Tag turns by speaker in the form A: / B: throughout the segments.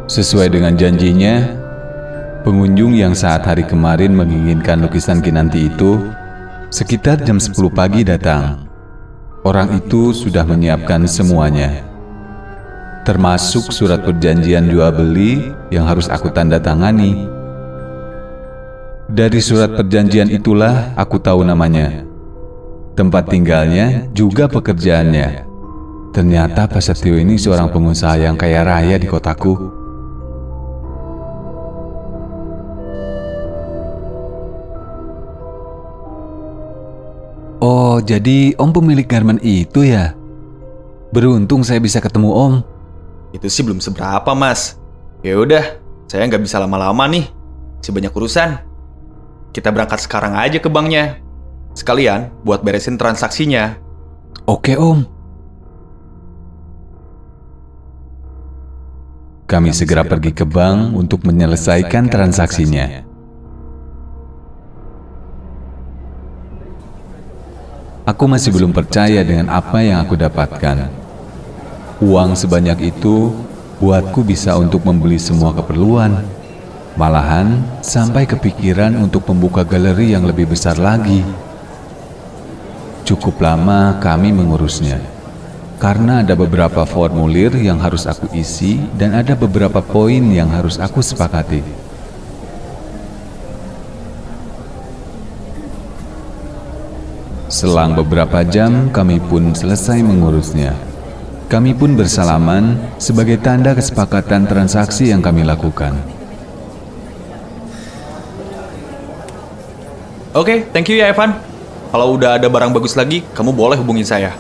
A: Sesuai dengan janjinya, pengunjung yang saat hari kemarin menginginkan lukisan Kinanti itu sekitar jam 10 pagi datang. Orang itu sudah menyiapkan semuanya, termasuk surat perjanjian jual beli yang harus aku tanda tangani. Dari surat perjanjian itulah aku tahu namanya, tempat tinggalnya, juga pekerjaannya. Ternyata Pak Setio ini seorang pengusaha yang kaya raya di kotaku. Oh, jadi Om pemilik garmen itu ya? Beruntung saya bisa ketemu Om.
B: Itu sih belum seberapa, Mas. Ya udah, saya nggak bisa lama-lama nih. Masih banyak urusan. Kita berangkat sekarang aja ke banknya. Sekalian buat beresin transaksinya.
A: Oke, Om. Kami segera pergi ke bank untuk menyelesaikan transaksinya. Aku masih belum percaya dengan apa yang aku dapatkan. Uang sebanyak itu buatku bisa untuk membeli semua keperluan. Malahan sampai kepikiran untuk membuka galeri yang lebih besar lagi. Cukup lama kami mengurusnya, karena ada beberapa formulir yang harus aku isi dan ada beberapa poin yang harus aku sepakati. Selang beberapa jam, kami pun selesai mengurusnya. Kami pun bersalaman sebagai tanda kesepakatan transaksi yang kami lakukan.
B: Oke, thank you ya, Evan. Kalau udah ada barang bagus lagi, kamu boleh hubungin saya.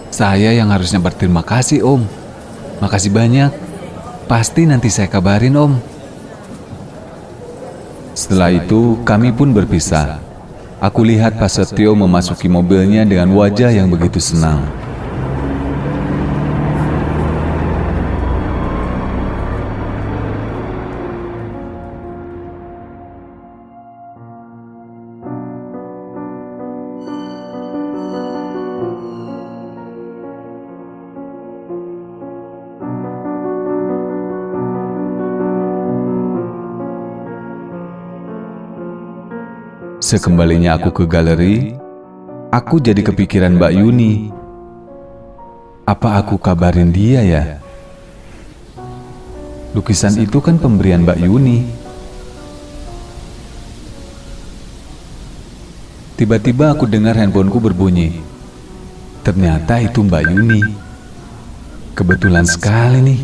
A: Saya yang harusnya berterima kasih, Om. Makasih banyak. Pasti nanti saya kabarin, Om. Setelah itu, kami pun berpisah. Aku lihat Pak Setio memasuki mobilnya dengan wajah yang begitu senang. Sekembalinya aku ke galeri, aku jadi kepikiran Mbak Yuni. Apa aku kabarin dia ya? Lukisan itu kan pemberian Mbak Yuni. Tiba-tiba aku dengar handphoneku berbunyi. Ternyata itu Mbak Yuni. Kebetulan sekali nih.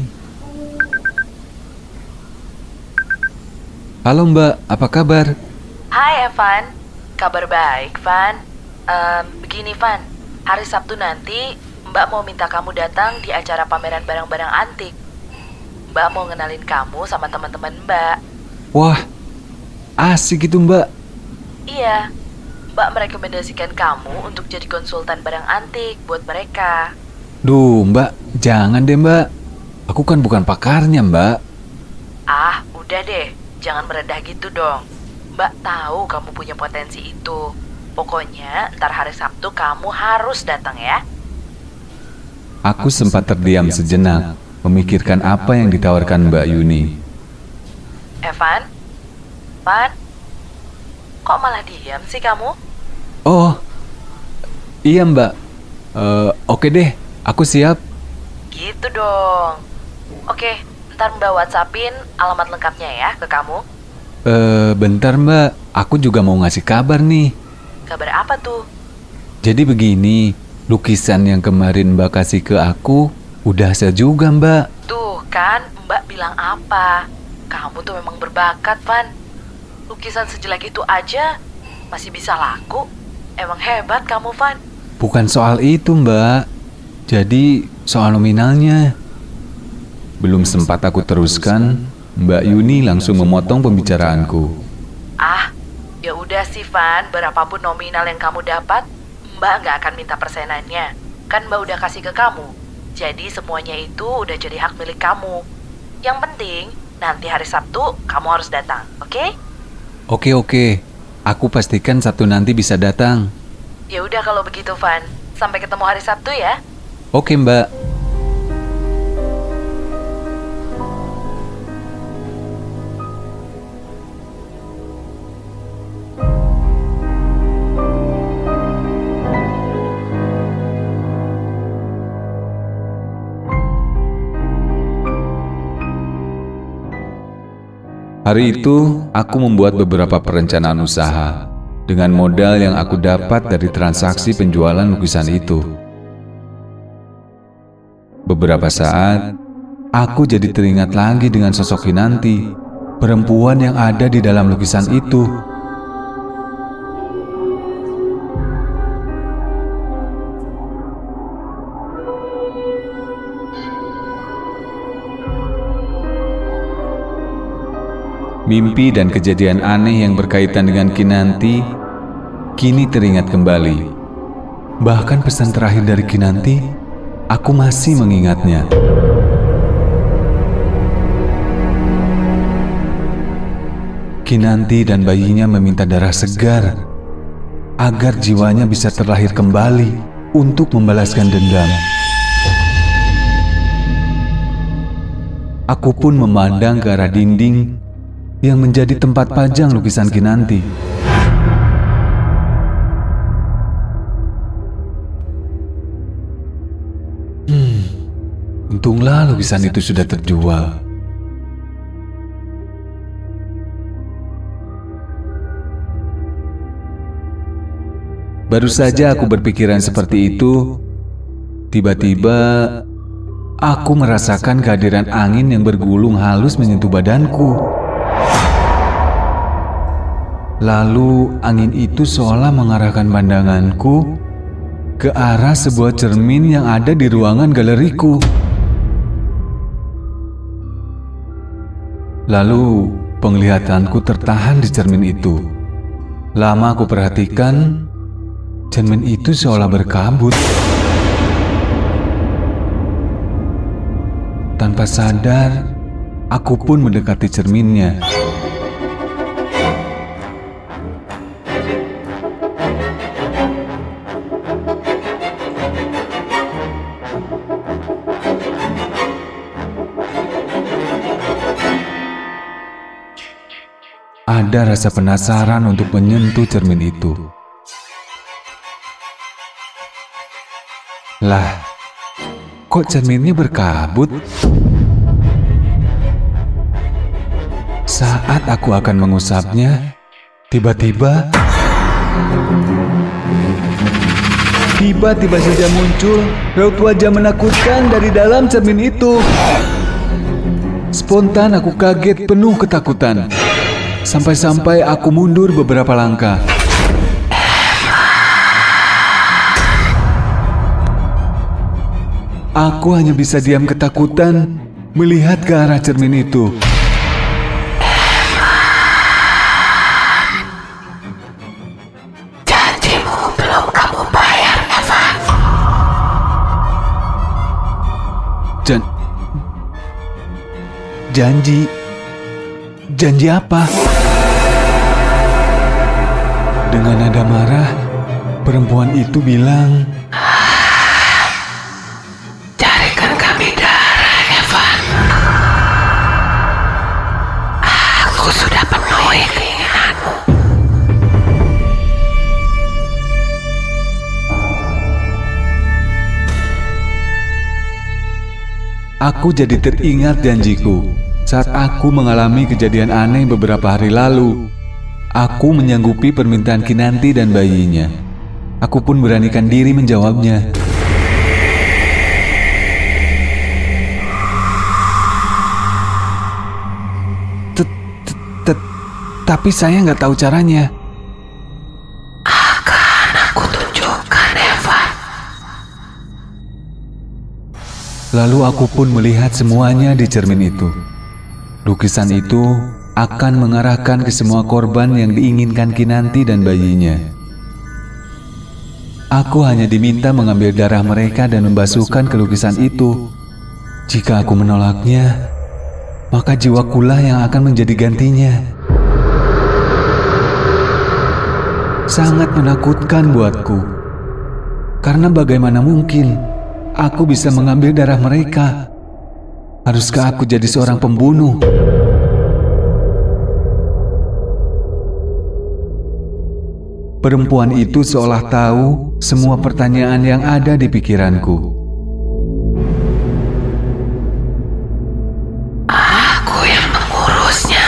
A: Halo Mbak, apa kabar?
C: Hai Evan, kabar baik Van. Begini Van, hari Sabtu nanti Mbak mau minta kamu datang di acara pameran barang-barang antik. Mbak mau ngenalin kamu sama teman-teman Mbak.
A: Wah, asik itu Mbak.
C: Iya, Mbak merekomendasikan kamu untuk jadi konsultan barang antik buat mereka.
A: Duh Mbak, jangan deh Mbak. Aku kan bukan pakarnya Mbak.
C: Ah, udah deh, jangan merendah gitu dong. Mbak tahu kamu punya potensi itu. Pokoknya ntar hari Sabtu kamu harus datang ya.
A: Aku sempat terdiam sejenak, memikirkan apa yang ditawarkan Mbak Yuni.
C: Evan? Van? Kok malah diam sih kamu?
A: Oh, iya Mbak. Oke deh, aku siap.
C: Gitu dong. Oke, ntar Mbak WhatsAppin alamat lengkapnya ya ke kamu.
A: Bentar Mbak, aku juga mau ngasih kabar nih.
C: Kabar apa tuh?
A: Jadi begini, lukisan yang kemarin Mbak kasih ke aku udah saya juga Mbak.
C: Tuh kan Mbak bilang apa? Kamu tuh memang berbakat, Van. Lukisan sejelek itu aja masih bisa laku. Emang hebat kamu, Van.
A: Bukan soal itu Mbak, jadi soal nominalnya. Belum sempat aku teruskan, Mbak Yuni langsung memotong pembicaraanku.
C: Ah, ya udah sih Van, berapapun nominal yang kamu dapat, Mbak nggak akan minta persenannya. Kan Mbak udah kasih ke kamu. Jadi semuanya itu udah jadi hak milik kamu. Yang penting, nanti hari Sabtu kamu harus datang, oke?
A: Oke. Aku pastikan Sabtu nanti bisa datang.
C: Ya udah kalau begitu Van, sampai ketemu hari Sabtu ya.
A: Oke Mbak. Hari itu, aku membuat beberapa perencanaan usaha dengan modal yang aku dapat dari transaksi penjualan lukisan itu. Beberapa saat, aku jadi teringat lagi dengan sosok Kinanti, perempuan yang ada di dalam lukisan itu. Mimpi dan kejadian aneh yang berkaitan dengan Kinanti kini teringat kembali. Bahkan pesan terakhir dari Kinanti, aku masih mengingatnya. Kinanti dan bayinya meminta darah segar agar jiwanya bisa terlahir kembali untuk membalaskan dendam. Aku pun memandang ke arah dinding yang menjadi tempat pajang lukisan Kinanti. Untunglah lukisan itu sudah terjual. Baru saja aku berpikiran seperti itu, tiba-tiba aku merasakan kehadiran angin yang bergulung halus menyentuh badanku. Lalu angin itu seolah mengarahkan pandanganku ke arah sebuah cermin yang ada di ruangan galeriku. Lalu penglihatanku tertahan di cermin itu. Lama aku perhatikan, cermin itu seolah berkabut. Tanpa sadar, aku pun mendekati cerminnya. Ada rasa penasaran untuk menyentuh cermin itu. Lah, kok cerminnya berkabut? Saat aku akan mengusapnya, tiba-tiba saja muncul raut wajah menakutkan dari dalam cermin itu. Spontan aku kaget penuh ketakutan. Sampai-sampai aku mundur beberapa langkah. Aku hanya bisa diam ketakutan melihat ke arah cermin itu.
C: Janjimu belum kamu bayar, Eva.
A: Janji apa? Dengan nada marah, perempuan itu bilang,
C: Carikan kami darah, Eva. Aku sudah penuhi keinginanmu.
A: aku jadi teringat janjiku. Saat aku mengalami kejadian aneh beberapa hari lalu, aku menyanggupi permintaan Kinanti dan bayinya. Aku pun beranikan diri menjawabnya. Tapi saya nggak tahu caranya.
C: Akan aku tunjukkan, Eva.
A: Lalu aku pun melihat semuanya di cermin itu. Lukisan itu akan mengarahkan ke semua korban yang diinginkan Kinanti dan bayinya. Aku hanya diminta mengambil darah mereka dan membasuhkan ke lukisan itu. Jika aku menolaknya, maka jiwakulah yang akan menjadi gantinya. Sangat menakutkan buatku. Karena bagaimana mungkin aku bisa mengambil darah mereka? Haruskah aku jadi seorang pembunuh? Perempuan itu seolah tahu semua pertanyaan yang ada di pikiranku.
C: Aku yang mengurusnya.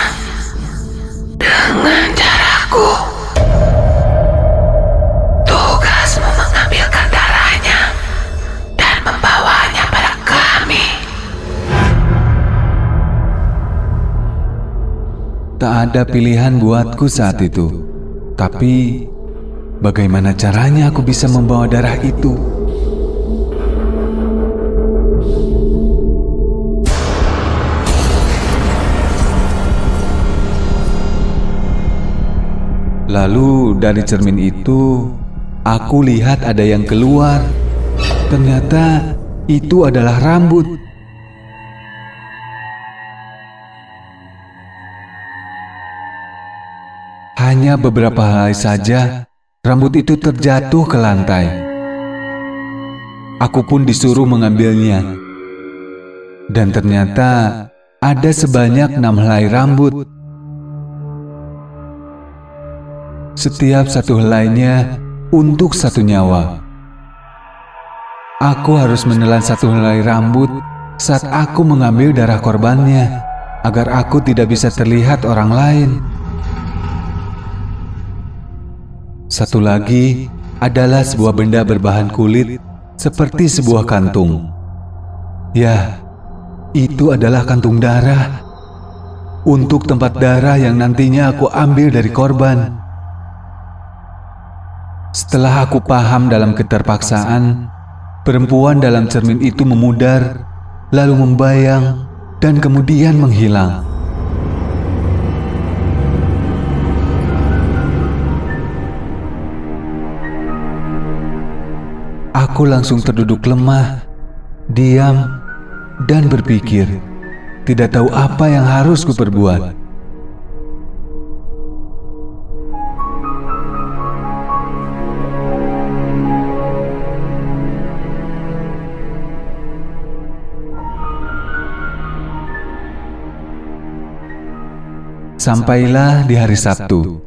A: Tak ada pilihan buatku saat itu. Tapi, bagaimana caranya aku bisa membawa darah itu? Lalu dari cermin itu, aku lihat ada yang keluar. Ternyata itu adalah rambut. Hanya beberapa helai saja, rambut itu terjatuh ke lantai. Aku pun disuruh mengambilnya. Dan ternyata ada sebanyak 6 helai rambut. Setiap satu helainya untuk satu nyawa. Aku harus menelan satu helai rambut saat aku mengambil darah korbannya, agar aku tidak bisa terlihat orang lain. Satu lagi adalah sebuah benda berbahan kulit seperti sebuah kantung. Ya, itu adalah kantung darah. Untuk tempat darah yang nantinya aku ambil dari korban. Setelah aku paham dalam keterpaksaan, perempuan dalam cermin itu memudar, lalu membayang, dan kemudian menghilang. Aku langsung terduduk lemah, diam, dan berpikir, tidak tahu apa yang harus kuperbuat. Sampailah di hari Sabtu,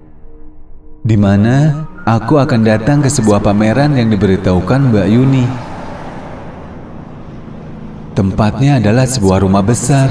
A: di mana aku akan datang ke sebuah pameran yang diberitahukan Mbak Yuni. Tempatnya adalah sebuah rumah besar.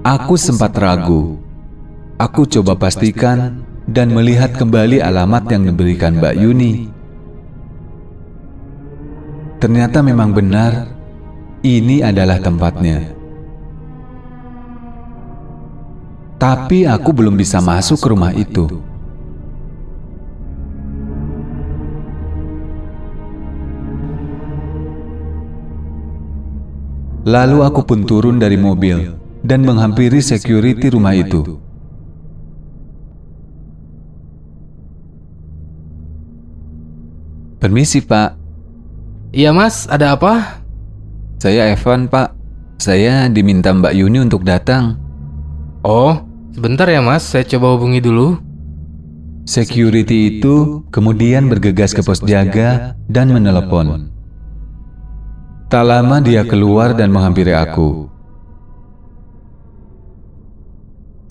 A: Aku sempat ragu. Aku coba pastikan dan melihat kembali alamat yang diberikan Mbak Yuni. Ternyata memang benar, ini adalah tempatnya. Tapi aku belum bisa masuk ke rumah itu. Lalu aku pun turun dari mobil dan menghampiri security rumah itu. Permisi, Pak.
D: Iya mas, ada apa?
A: Saya Evan, Pak. Saya diminta Mbak Yuni untuk datang.
D: Oh, sebentar ya mas, saya coba hubungi dulu.
A: Security itu kemudian bergegas ke pos jaga dan menelepon. Tak lama dia keluar dan menghampiri aku.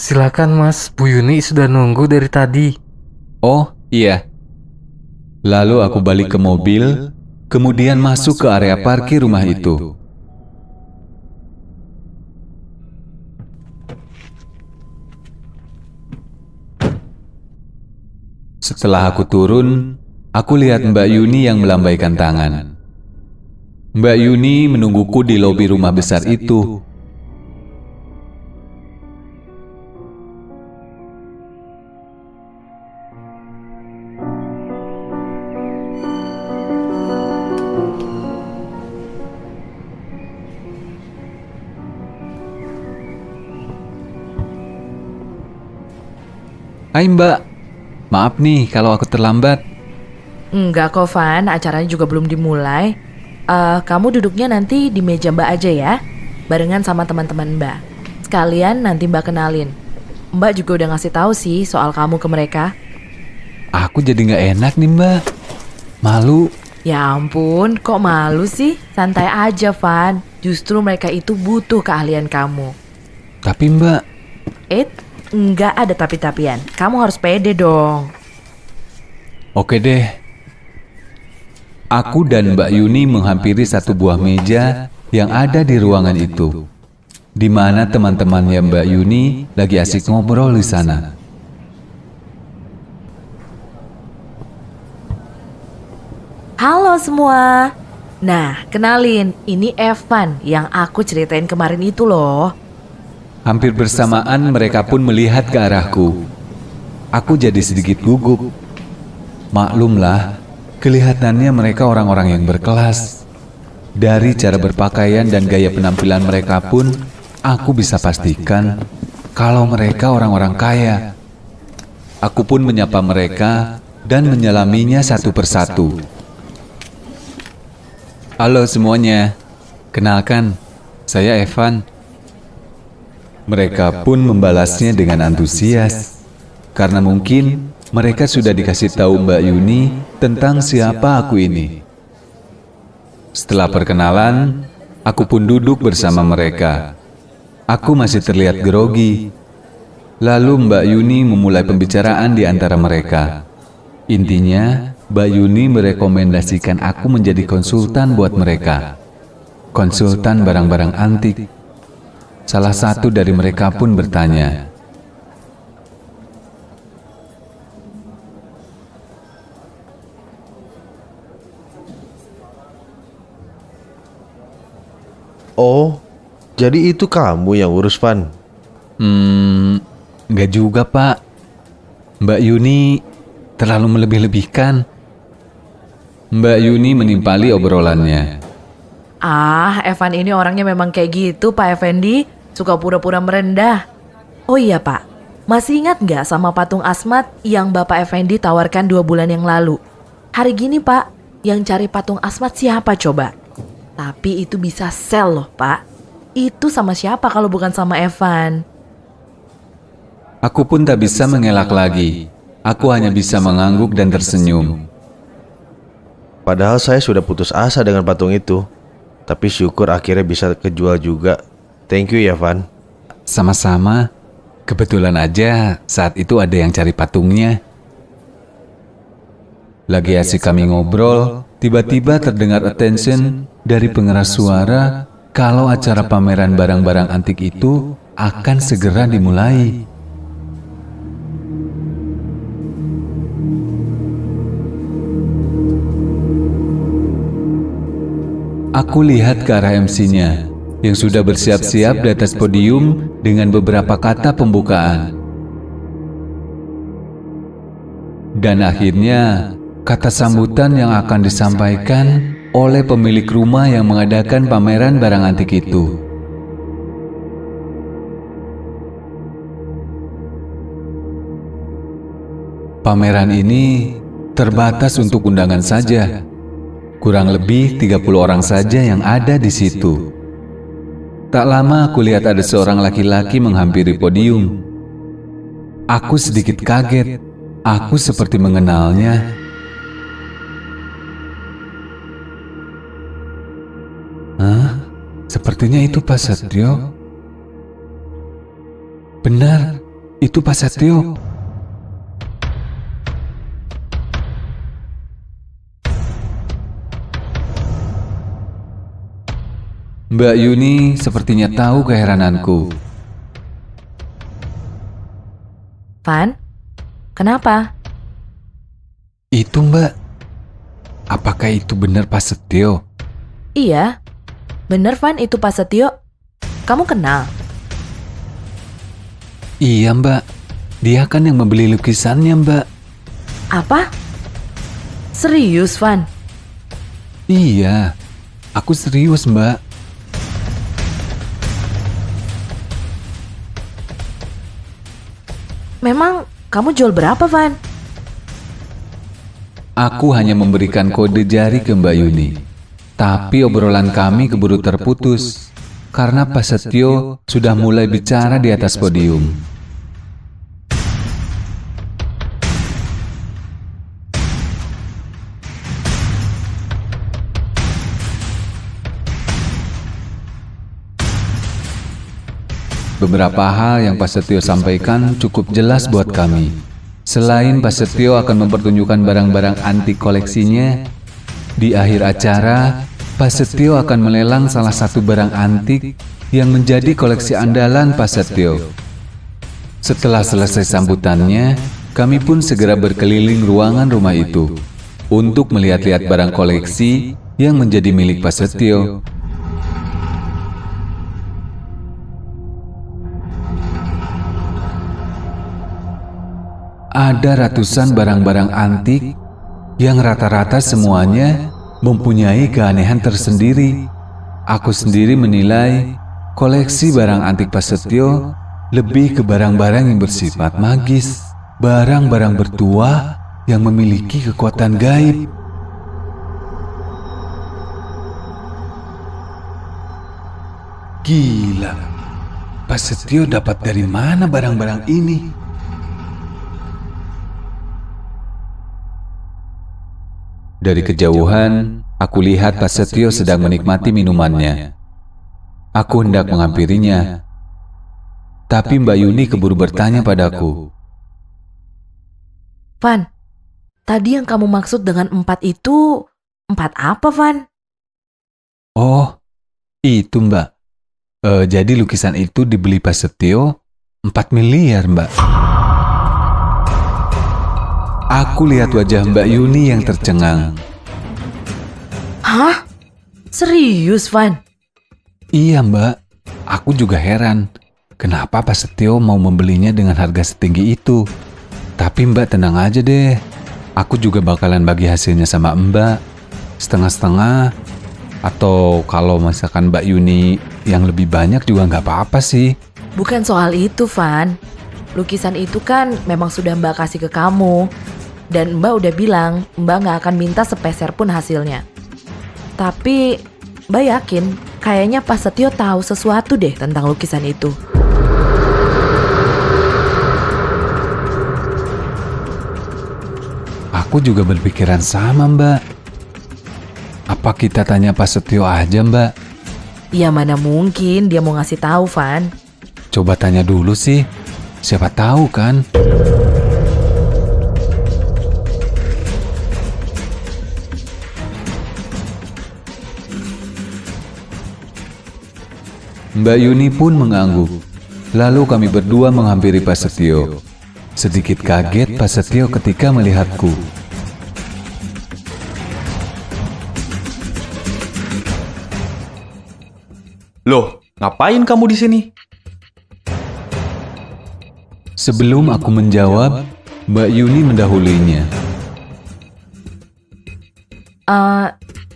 D: Silakan mas, Bu Yuni sudah nunggu dari tadi.
A: Oh, iya. Lalu aku balik ke mobil, kemudian masuk ke area parkir rumah itu. Setelah aku turun, aku lihat Mbak Yuni yang melambaikan tangan. Mbak Yuni menungguku di lobi rumah besar itu. Hai Mbak, maaf nih kalau aku terlambat.
C: Enggak kok, Van. Acaranya juga belum dimulai. Kamu duduknya nanti di meja Mbak aja ya, barengan sama teman-teman Mbak. Sekalian nanti Mbak kenalin. Mbak juga udah ngasih tahu sih soal kamu ke mereka.
A: Aku jadi nggak enak nih Mbak. Malu.
C: Ya ampun, kok malu sih? Santai aja, Van. Justru mereka itu butuh keahlian kamu.
A: Tapi Mbak...
C: Enggak ada tapi-tapian. Kamu harus pede dong.
A: Oke deh. Aku dan Mbak Yuni menghampiri satu buah meja yang ada di ruangan itu, di mana teman-temannya Mbak Yuni lagi asik ngobrol di sana.
C: Halo semua. Nah, kenalin, ini Evan yang aku ceritain kemarin itu loh.
A: Hampir bersamaan mereka pun melihat ke arahku. Aku jadi sedikit gugup. Maklumlah, kelihatannya mereka orang-orang yang berkelas. Dari cara berpakaian dan gaya penampilan mereka pun, aku bisa pastikan kalau mereka orang-orang kaya. Aku pun menyapa mereka dan menyelaminya satu persatu. Halo semuanya, kenalkan, saya Evan. Mereka pun membalasnya dengan antusias, karena mungkin mereka sudah dikasih tahu Mbak Yuni tentang siapa aku ini. Setelah perkenalan, aku pun duduk bersama mereka. Aku masih terlihat grogi. Lalu Mbak Yuni memulai pembicaraan di antara mereka. Intinya, Mbak Yuni merekomendasikan aku menjadi konsultan buat mereka. Konsultan barang-barang antik. Salah satu dari mereka pun bertanya,
E: Oh, jadi itu kamu yang urus Van?
A: Nggak juga Pak. Mbak Yuni terlalu melebih-lebihkan. Mbak Yuni menimpali obrolannya.
C: Ah, Evan ini orangnya memang kayak gitu, Pak Effendi. Suka pura-pura merendah. Oh iya, Pak. Masih ingat nggak sama patung Asmat yang Bapak Effendi tawarkan 2 bulan yang lalu? Hari gini, Pak, yang cari patung Asmat siapa coba? Tapi itu bisa sell loh, Pak. Itu sama siapa kalau bukan sama Evan?
A: Aku pun tak bisa mengelak lagi. Aku hanya bisa mengangguk dan tersenyum.
E: Padahal saya sudah putus asa dengan patung itu. Tapi syukur akhirnya bisa kejual juga. Thank you ya Van.
A: Sama-sama. Kebetulan aja saat itu ada yang cari patungnya. Lagi asik kami ngobrol, tiba-tiba terdengar attention dari pengeras suara kalau acara pameran barang-barang antik itu akan segera dimulai. Aku lihat ke arah MC-nya yang sudah bersiap-siap di atas podium dengan beberapa kata pembukaan. Dan akhirnya, kata sambutan yang akan disampaikan oleh pemilik rumah yang mengadakan pameran barang antik itu. Pameran ini terbatas untuk undangan saja. Kurang lebih 30 orang saja yang ada di situ. Tak lama aku lihat ada seorang laki-laki menghampiri podium. Aku sedikit kaget. Aku seperti mengenalnya. Hah? Sepertinya itu Pak Setio. Benar, itu Pak Setio. Mbak Yuni sepertinya tahu keherananku.
C: Van, kenapa?
A: Itu Mbak, apakah itu benar Pak Setio?
C: Iya, bener Van, itu Pak Setio. Kamu kenal?
A: Iya Mbak, dia kan yang membeli lukisannya Mbak.
C: Apa? Serius, Van?
A: Iya, aku serius Mbak.
C: Memang kamu jual berapa, Van?
A: Aku hanya memberikan kode jari ke Mbak Yuni. Tapi obrolan kami keburu terputus karena Pak Setio sudah mulai bicara di atas podium. Beberapa hal yang Pak Setio sampaikan cukup jelas buat kami. Selain Pak Setio akan mempertunjukkan barang-barang antik koleksinya, di akhir acara, Pak Setio akan melelang salah satu barang antik yang menjadi koleksi andalan Pak Setio. Setelah selesai sambutannya, kami pun segera berkeliling ruangan rumah itu untuk melihat-lihat barang koleksi yang menjadi milik Pak Setio. Ada ratusan barang-barang antik yang rata-rata semuanya mempunyai keanehan tersendiri. Aku sendiri menilai koleksi barang antik Pak Setio lebih ke barang-barang yang bersifat magis, barang-barang bertuah yang memiliki kekuatan gaib. Gila, Pak Setio dapat dari mana barang-barang ini? Dari kejauhan, aku lihat Pak Setio sedang menikmati minumannya. Aku hendak menghampirinya, tapi Mbak Yuni keburu bertanya padaku.
C: Van, tadi yang kamu maksud dengan 4 itu, 4 apa, Van?
A: Oh, itu Mbak. Jadi lukisan itu dibeli Pak Setio 4 miliar, Mbak. Aku lihat wajah Mbak Yuni yang tercengang.
C: Hah? Serius, Van?
A: Iya, Mbak. Aku juga heran. Kenapa Pak Setio mau membelinya dengan harga setinggi itu? Tapi Mbak tenang aja deh. Aku juga bakalan bagi hasilnya sama Mbak. Setengah-setengah. Atau kalau misalkan Mbak Yuni yang lebih banyak juga nggak apa-apa sih.
C: Bukan soal itu, Van. Lukisan itu kan memang sudah Mbak kasih ke kamu. Dan Mbak udah bilang Mbak nggak akan minta sepeser pun hasilnya. Tapi Mbak yakin kayaknya Pak Setio tahu sesuatu deh tentang lukisan itu.
A: Aku juga berpikiran sama, Mbak. Apa kita tanya Pak Setio aja, Mbak?
C: Ya mana mungkin dia mau ngasih tahu, Van.
A: Coba tanya dulu sih. Siapa tahu kan? Mbak Yuni pun mengangguk. Lalu kami berdua menghampiri Pak Setio. Sedikit kaget Pak Setio ketika melihatku.
B: Loh, ngapain kamu di sini?
A: Sebelum aku menjawab, Mbak Yuni mendahulinya.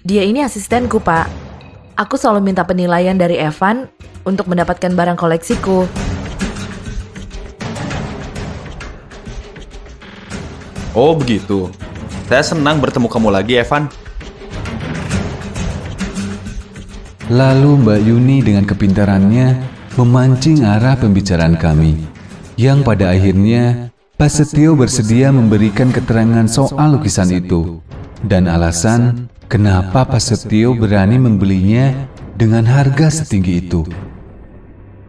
C: Dia ini asistenku, Pak. Aku selalu minta penilaian dari Evan untuk mendapatkan barang koleksiku.
B: Oh begitu. Saya senang bertemu kamu lagi, Evan.
A: Lalu Mbak Yuni dengan kepintarannya memancing arah pembicaraan kami. Yang pada akhirnya Pak Setio bersedia memberikan keterangan soal lukisan itu. Dan alasan kenapa Pak Setio berani membelinya dengan harga setinggi itu.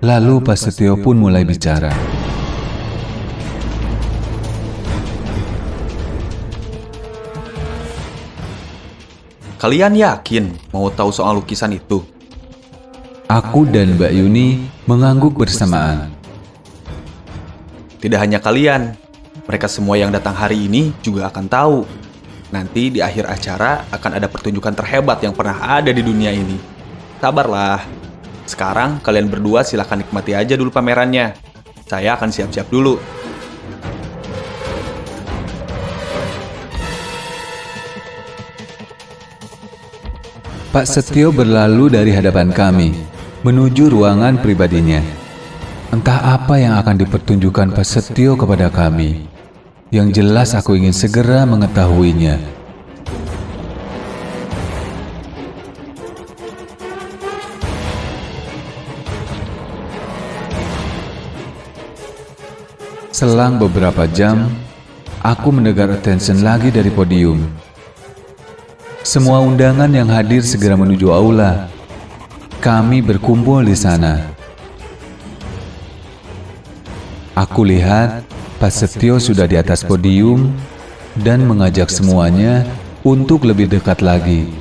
A: Lalu Pak Setio pun mulai bicara.
B: Kalian yakin mau tahu soal lukisan itu?
A: Aku dan Mbak Yuni mengangguk bersamaan.
B: Tidak hanya kalian, mereka semua yang datang hari ini juga akan tahu. Nanti di akhir acara akan ada pertunjukan terhebat yang pernah ada di dunia ini. Sabarlah. Sekarang kalian berdua silahkan nikmati aja dulu pamerannya. Saya akan siap-siap dulu.
A: Pak Setio berlalu dari hadapan kami, menuju ruangan pribadinya. Entah apa yang akan dipertunjukkan Pak Setio kepada kami. Yang jelas aku ingin segera mengetahuinya. Selang beberapa jam, aku mendengar attention lagi dari podium. Semua undangan yang hadir segera menuju aula. Kami berkumpul di sana. Aku lihat Pak Setio sudah di atas podium dan mengajak semuanya untuk lebih dekat lagi.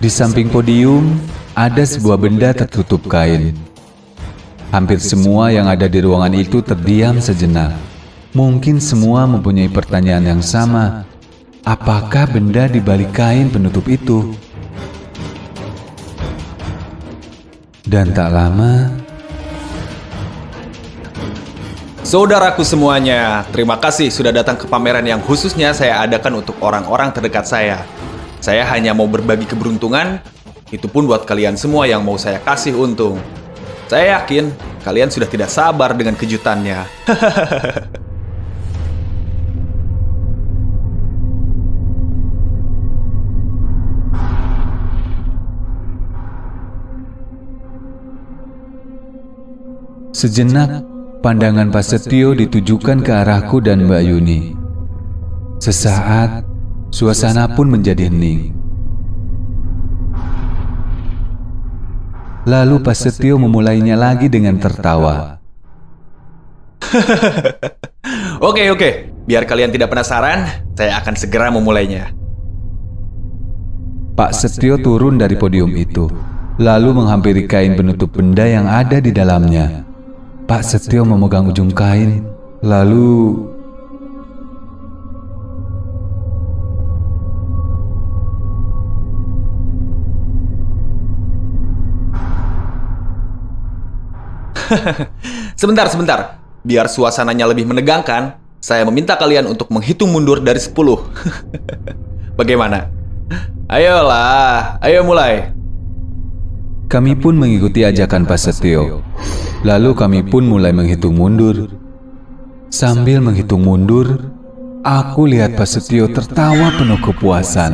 A: Di samping podium, ada sebuah benda tertutup kain. Hampir semua yang ada di ruangan itu terdiam sejenak. Mungkin semua mempunyai pertanyaan yang sama. Apakah benda di balik kain penutup itu? Dan tak lama,
B: Saudaraku semuanya, terima kasih sudah datang ke pameran yang khususnya saya adakan untuk orang-orang terdekat saya. Saya hanya mau berbagi keberuntungan, itu pun buat kalian semua yang mau saya kasih untung. Saya yakin kalian sudah tidak sabar dengan kejutannya.
A: sejenak pandangan Pak Setio ditujukan ke arahku dan Mbak Yuni. Sesaat, suasana pun menjadi hening. Lalu Pak Setio memulainya lagi dengan tertawa.
B: Oke. Biar kalian tidak penasaran, saya akan segera memulainya.
A: Pak Setio turun dari podium itu, lalu menghampiri kain penutup benda yang ada di dalamnya. Pak Setio memegang ujung kain, lalu
B: Sebentar. Biar suasananya lebih menegangkan, saya meminta kalian untuk menghitung mundur dari 10. Bagaimana? Ayolah, ayo mulai.
A: kami pun mengikuti ajakan Pak Setio. Lalu kami pun mulai menghitung mundur. Sambil menghitung mundur, aku lihat Pak Setio tertawa penuh kepuasan.